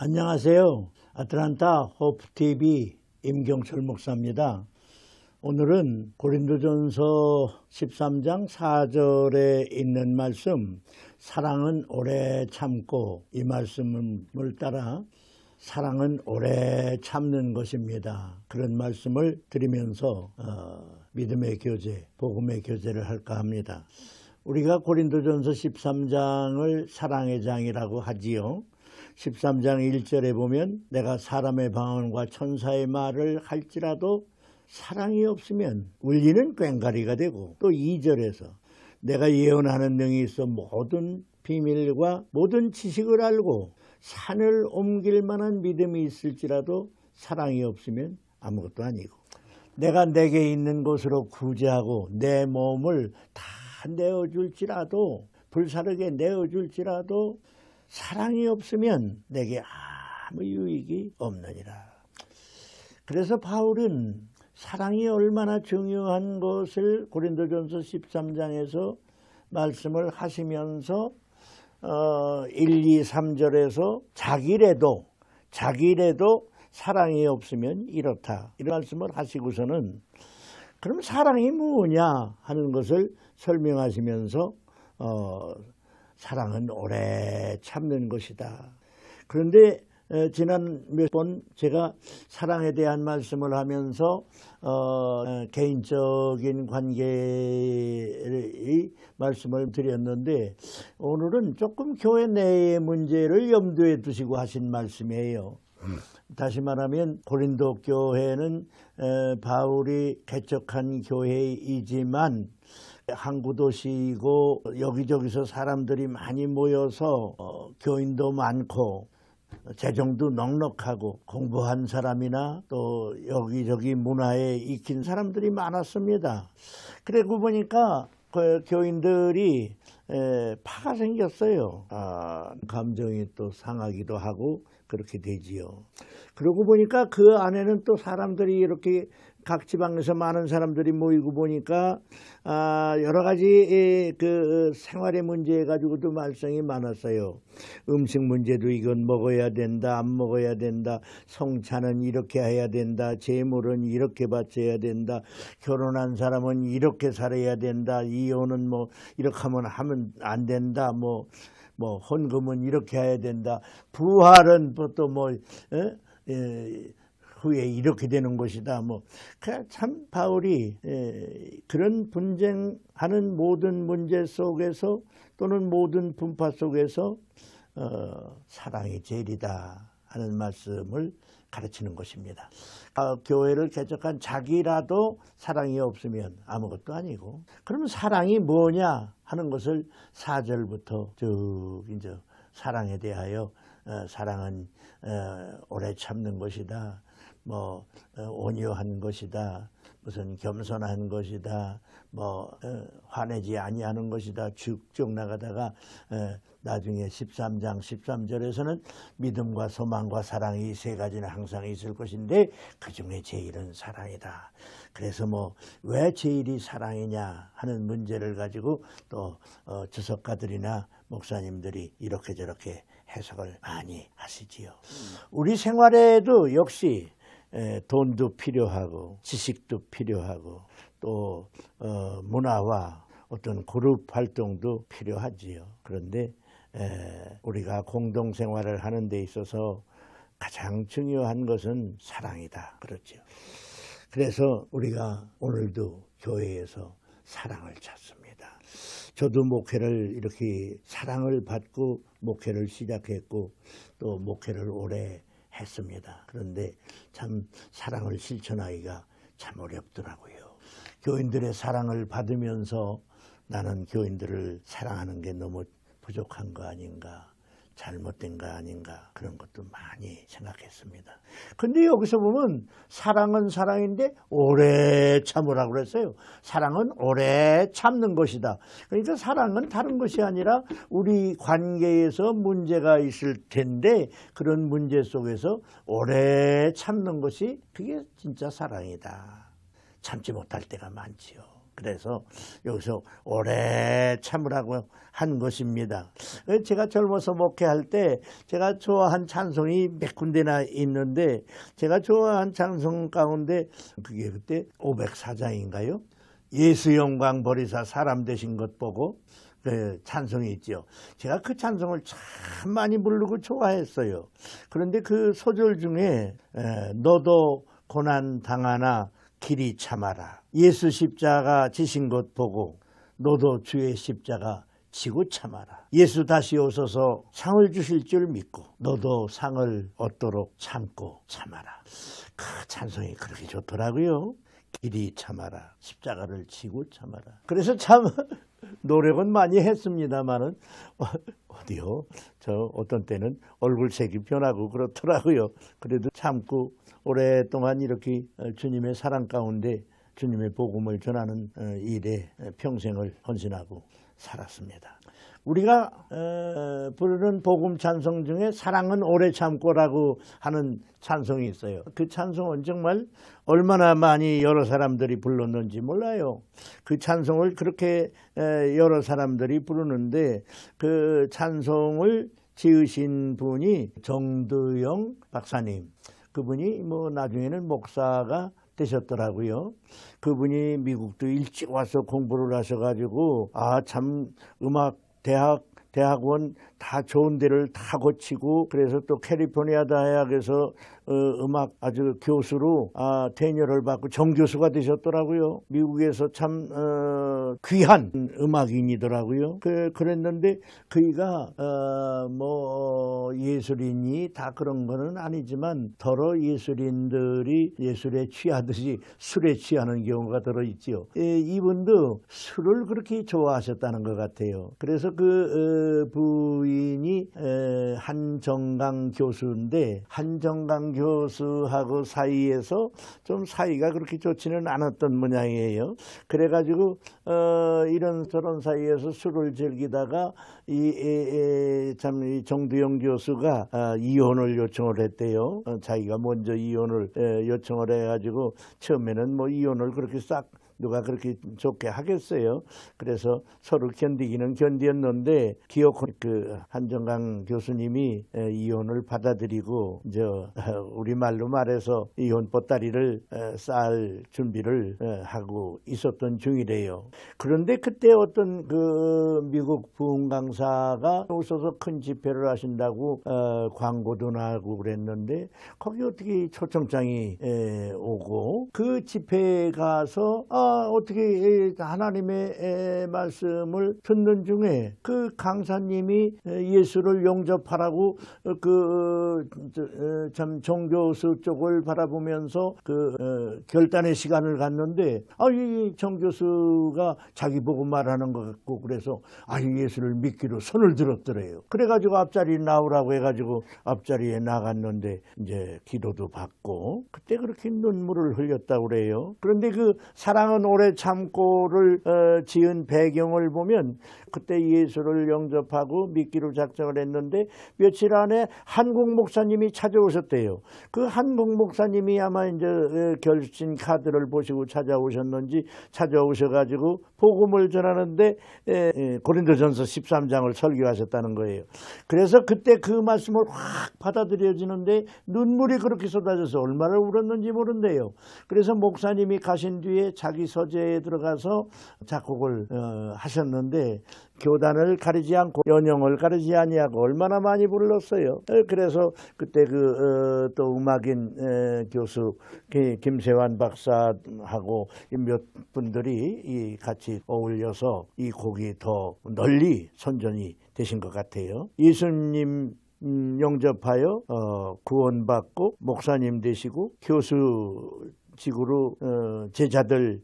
안녕하세요. 아틀란타 호프TV 임경철 목사입니다. 오늘은 고린도전서 13장 4절에 있는 말씀, 사랑은 오래 참고, 이 말씀을 따라 사랑은 오래 참는 것입니다. 그런 말씀을 드리면서 믿음의 교제, 복음의 교제를 할까 합니다. 우리가 고린도전서 13장을 사랑의 장이라고 하지요. 13장 1절에 보면 내가 사람의 방언과 천사의 말을 할지라도 사랑이 없으면 울리는 꽹과리가 되고, 또 2절에서 내가 예언하는 능이 있어 모든 비밀과 모든 지식을 알고 산을 옮길 만한 믿음이 있을지라도 사랑이 없으면 아무것도 아니고, 내가 내게 있는 곳으로 구제하고 내 몸을 다 내어줄지라도, 불사르게 내어줄지라도 사랑이 없으면 내게 아무 유익이 없느니라. 그래서 바울은 사랑이 얼마나 중요한 것을 고린도전서 13장에서 말씀을 하시면서 1, 2, 3절에서 자기래도 사랑이 없으면 이렇다, 이런 말씀을 하시고서는 그럼 사랑이 뭐냐 하는 것을 설명하시면서 사랑은 오래 참는 것이다. 그런데 지난 몇 번 제가 사랑에 대한 말씀을 하면서 개인적인 관계의 말씀을 드렸는데, 오늘은 조금 교회 내의 문제를 염두에 두시고 하신 말씀이에요. 다시 말하면 고린도 교회는 바울이 개척한 교회이지만 항구도시이고 여기저기서 사람들이 많이 모여서 교인도 많고 재정도 넉넉하고 공부한 사람이나 또 여기저기 문화에 익힌 사람들이 많았습니다. 그리고 보니까 그 교인들이 파가 생겼어요. 감정이 또 상하기도 하고 그렇게 되지요. 그러고 보니까 그 안에는 또 사람들이 이렇게 각 지방에서 많은 사람들이 모이고 보니까 여러 가지 그 생활의 문제 가지고도 말썽이 많았어요. 음식 문제도 이건 먹어야 된다, 안 먹어야 된다, 성찬은 이렇게 해야 된다, 재물은 이렇게 바쳐야 된다, 결혼한 사람은 이렇게 살아야 된다, 이혼은 뭐 이렇게 하면 안 된다, 뭐 헌금은 이렇게 해야 된다, 부활은 또 후에 이렇게 되는 것이다. 참 바울이 그런 분쟁하는 모든 문제 속에서 또는 모든 분파 속에서 사랑이 제일이다 하는 말씀을 가르치는 것입니다. 교회를 개척한 자기라도 사랑이 없으면 아무것도 아니고, 그러면 사랑이 뭐냐 하는 것을 4절부터 쭉 이제 사랑에 대하여 사랑은 오래 참는 것이다, 온유한 것이다, 무슨 겸손한 것이다, 화내지 아니하는 것이다, 쭉쭉 나가다가 나중에 13장 13절에서는 믿음과 소망과 사랑이 세 가지는 항상 있을 것인데 그 중에 제일은 사랑이다. 그래서 왜 제일이 사랑이냐 하는 문제를 가지고 또 주석가들이나 목사님들이 이렇게 저렇게 해석을 많이 하시지요. 우리 생활에도 역시 돈도 필요하고 지식도 필요하고 또 문화와 어떤 그룹 활동도 필요하지요. 그런데 우리가 공동생활을 하는 데 있어서 가장 중요한 것은 사랑이다. 그렇죠. 그래서 우리가 오늘도 교회에서 사랑을 찾습니다. 저도 목회를 이렇게 사랑을 받고 목회를 시작했고 또 목회를 오래 했습니다. 그런데 참 사랑을 실천하기가 참 어렵더라고요. 교인들의 사랑을 받으면서 나는 교인들을 사랑하는 게 너무 부족한 거 아닌가, 잘못된 거 아닌가, 그런 것도 많이 생각했습니다. 근데 여기서 보면 사랑은 사랑인데 오래 참으라고 그랬어요. 사랑은 오래 참는 것이다. 그러니까 사랑은 다른 것이 아니라 우리 관계에서 문제가 있을 텐데 그런 문제 속에서 오래 참는 것이 그게 진짜 사랑이다. 참지 못할 때가 많지요. 그래서 여기서 오래 참으라고 한 것입니다. 제가 젊어서 목회할 때 제가 좋아한 찬송이 몇 군데나 있는데 제가 좋아한 찬송 가운데 그게 그때 504장인가요? 예수 영광 버리사 사람 되신 것 보고 그 찬송이 있죠. 제가 그 찬송을 참 많이 부르고 좋아했어요. 그런데 그 소절 중에 너도 고난 당하나 길이 참아라. 예수 십자가 지신 것 보고 너도 주의 십자가 지고 참아라. 예수 다시 오셔서 상을 주실 줄 믿고 너도 상을 얻도록 참고 참아라. 그 찬송이 그렇게 좋더라고요. 길이 참아라. 십자가를 지고 참아라. 그래서 참 노력은 많이 했습니다만은 어디요? 저 어떤 때는 얼굴색이 변하고 그렇더라고요. 그래도 참고 오랫동안 이렇게 주님의 사랑 가운데 주님의 복음을 전하는 일에 평생을 헌신하고 살았습니다. 우리가 부르는 복음 찬송 중에 사랑은 오래 참고라고 하는 찬송이 있어요. 그 찬송은 정말 얼마나 많이 여러 사람들이 불렀는지 몰라요. 그 찬송을 그렇게 여러 사람들이 부르는데 그 찬송을 지으신 분이 정두영 박사님. 그분이 뭐 나중에는 목사가 되셨더라고요. 그분이 미국도 일찍 와서 공부를 하셔가지고 참 음악 대학원 다 좋은 데를 다 거치고 그래서 또 캘리포니아 대학에서 음악 아주 교수로 테니어를 받고 정교수가 되셨더라고요. 미국에서 참 귀한 음악인이더라고요. 그랬는데 그이가 뭐 예술인이 다 그런 거는 아니지만 더러 예술인들이 예술에 취하듯이 술에 취하는 경우가 들어있지요. 이분도 술을 그렇게 좋아하셨다는 것 같아요. 그래서 그 부인이 한정강 교수인데 한정강 교수하고 사이에서 좀 사이가 그렇게 좋지는 않았던 모양이에요. 그래가지고 이런저런 사이에서 술을 즐기다가 이 정두영 교수가 이혼을 요청을 했대요. 자기가 먼저 이혼을 요청을 해가지고 처음에는 뭐 이혼을 그렇게 싹 누가 그렇게 좋게 하겠어요. 그래서 서로 견디기는 견디었는데 그 한정강 교수님이 이혼을 받아들이고 우리말로 말해서 이혼 보따리를 쌓을 준비를 하고 있었던 중이래요. 그런데 그때 어떤 그 미국 부흥 강사가 오셔서 큰 집회를 하신다고 광고도 나고 그랬는데 거기 어떻게 초청장이 오고 그 집회에 가서 어떻게 하나님의 말씀을 듣는 중에 그 강사님이 예수를 영접하라고 참 정교수 쪽을 바라보면서 결단의 시간을 갖는데 이 정교수가 자기 보고 말하는 것 같고 그래서 예수를 믿기로 손을 들었더래요. 그래가지고 앞자리 나오라고 해가지고 앞자리에 나갔는데 이제 기도도 받고 그때 그렇게 눈물을 흘렸다고 그래요. 그런데 그 사랑은 오래 참고를 지은 배경을 보면 그때 예수를 영접하고 믿기로 작정을 했는데 며칠 안에 한국 목사님이 찾아오셨대요. 그 한국 목사님이 아마 이제 결신 카드를 보시고 찾아오셨는지 찾아오셔가지고 복음을 전하는데 고린도전서 13장을 설교하셨다는 거예요. 그래서 그때 그 말씀을 확 받아들여지는데 눈물이 그렇게 쏟아져서 얼마나 울었는지 모른대요. 그래서 목사님이 가신 뒤에 자기 서재에 들어가서 작곡을 하셨는데 교단을 가리지 않고 연영을 가리지 아니하고 얼마나 많이 불렀어요. 그래서 그때 또 음악인 교수 김세환 박사하고 몇 분들이 같이 어울려서 이 곡이 더 널리 선전이 되신 것 같아요. 예수님 영접하여 구원받고 목사님 되시고 교수직으로 제자들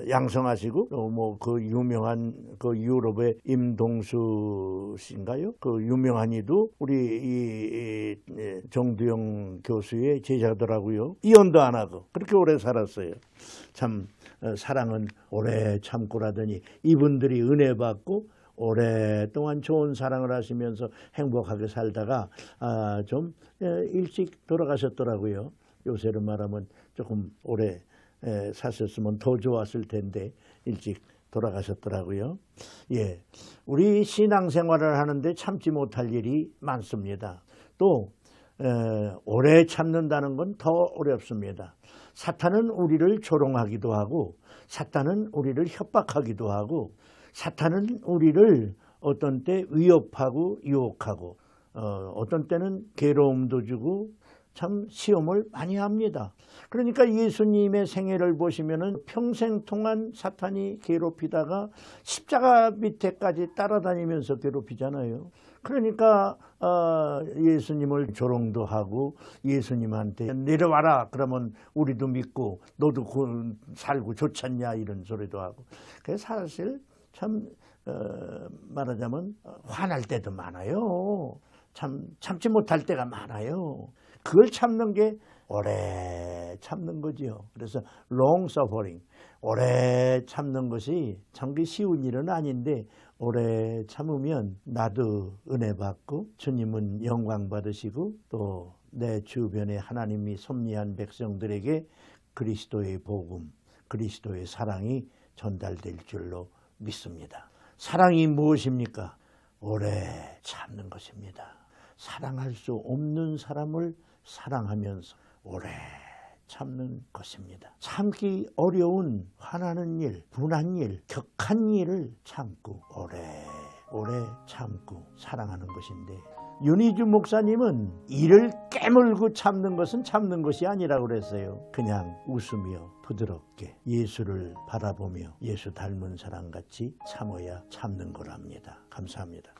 양성하시고 뭐 그 유명한 그 유럽의 임동수 씨인가요? 그 유명한 이도 우리 이 정두영 교수의 제자더라고요. 이혼도 안 하고 그렇게 오래 살았어요. 참 사랑은 오래 참고라더니 이분들이 은혜 받고 오랫동안 좋은 사랑을 하시면서 행복하게 살다가 좀 일찍 돌아가셨더라고요. 요새로 말하면 조금 오래 사셨으면 더 좋았을 텐데 일찍 돌아가셨더라고요. 예, 우리 신앙생활을 하는데 참지 못할 일이 많습니다. 또 오래 참는다는 건 더 어렵습니다. 사탄은 우리를 조롱하기도 하고, 사탄은 우리를 협박하기도 하고, 사탄은 우리를 어떤 때 위협하고 유혹하고, 어떤 때는 괴로움도 주고 참 시험을 많이 합니다. 그러니까 예수님의 생애를 보시면은 평생 동안 사탄이 괴롭히다가 십자가 밑에까지 따라다니면서 괴롭히잖아요. 그러니까 예수님을 조롱도 하고 예수님한테 내려와라 그러면 우리도 믿고 너도 살고 좋잖냐 이런 소리도 하고. 그래서 사실 참 말하자면 화날 때도 많아요. 참지 못할 때가 많아요. 그걸 참는 게 오래 참는 거지요. 그래서 long suffering, 오래 참는 것이 참 쉬운 일은 아닌데 오래 참으면 나도 은혜 받고 주님은 영광 받으시고 또 내 주변에 하나님이 섭리한 백성들에게 그리스도의 복음, 그리스도의 사랑이 전달될 줄로 믿습니다. 사랑이 무엇입니까? 오래 참는 것입니다. 사랑할 수 없는 사람을 사랑하면서 오래 참는 것입니다. 참기 어려운 화나는 일, 분한 일, 격한 일을 참고 오래 참고 사랑하는 것인데 윤희주 목사님은 이를 깨물고 참는 것은 참는 것이 아니라고 그랬어요. 그냥 웃으며 부드럽게 예수를 바라보며 예수 닮은 사람같이 참아야 참는 거랍니다. 감사합니다.